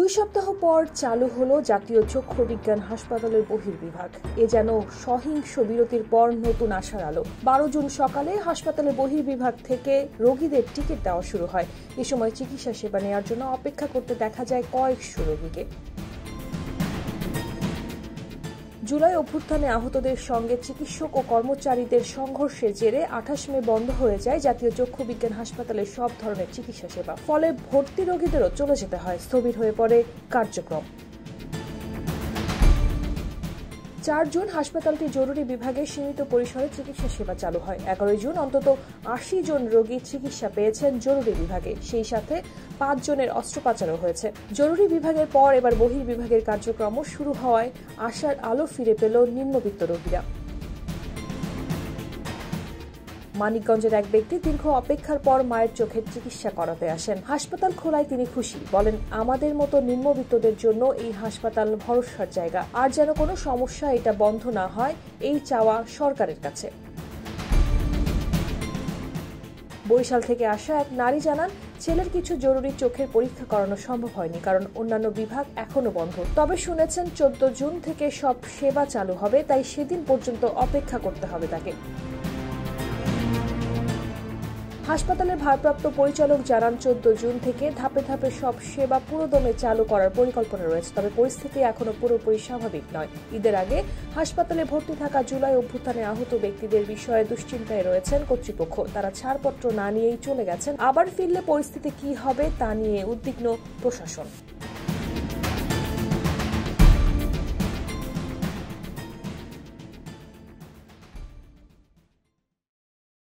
2 সপ্তাহ পর চালু হলো জাতীয় চক্ষু বিজ্ঞান হাসপাতালের বহির্বিভাগ। এ যেন সহিংস বিরতির পর নতুন আশার আলো। 12 জুন সকালে হাসপাতালের বহির্বিভাগ থেকে রোগীদের টিকিট দেওয়া শুরু হয়। এ সময় চিকিৎসা সেবা নেওয়ার জন্য অপেক্ষা করতে দেখা যায় কয়েকশো রোগীকে। জুলাই অভ্যুত্থানে আহতদের সঙ্গে চিকিৎসক ও কর্মচারীদের সংঘর্ষের জেরে 28 মে বন্ধ হয়ে যায় জাতীয় চক্ষু বিজ্ঞান হাসপাতালের সব ধরনের চিকিৎসা সেবা। ফলে ভর্তি রোগীদেরও চলে যেতে হয়, স্থবির হয়ে পড়ে কার্যক্রম। 4 জুন হাসপাতালটি জরুরি বিভাগে সীমিত পরিসরে চিকিৎসা সেবা চালু হয়। 11 জুন অন্তত 80 জন রোগী চিকিৎসা পেয়েছেন জরুরি বিভাগে, সেই সাথে 5 জনের অস্ত্রোপচারও হয়েছে। জরুরি বিভাগের পর এবার বহির্বিভাগের কার্যক্রমও শুরু হওয়ায় আশার আলো ফিরে পেল নিম্নবিত্ত রোগীরা। মানিকগঞ্জের এক ব্যক্তি দীর্ঘ অপেক্ষার পর মায়ের চোখের চিকিৎসা করাতে আসেন। হাসপাতাল খোলায় তিনি খুশি, বলেন আমাদের মতো নিম্নবিত্তদের জন্য এই হাসপাতাল ভরসার জায়গা। আর যেন কোনো সমস্যা এটা বন্ধ না হয়, এই চাওয়া সরকারের কাছে। বরিশাল থেকে আসা এক নারী জানান, ছেলের কিছু জরুরি চোখের পরীক্ষা করানো সম্ভব হয়নি, কারণ অন্যান্য বিভাগ এখনো বন্ধ। তবে শুনেছেন 14 জুন থেকে সব সেবা চালু হবে, তাই সেদিন পর্যন্ত অপেক্ষা করতে হবে তাকে। হাসপাতালের ভারপ্রাপ্ত পরিচালক জানান, 14 জুন থেকে ধাপে ধাপে সব সেবা পুরোদমে চালু করার পরিকল্পনা রয়েছে। তবে পরিস্থিতি এখনো পুরোপুরি স্বাভাবিক নয়। ঈদের আগে হাসপাতালে ভর্তি থাকা জুলাই অভ্যুত্থানে আহত ব্যক্তিদের বিষয়ে দুশ্চিন্তায় রয়েছেন কর্তৃপক্ষ। তারা ছাড়পত্র না নিয়েই চলে গেছেন। আবার ফিরলে পরিস্থিতি কি হবে তা নিয়ে উদ্বিগ্ন প্রশাসন।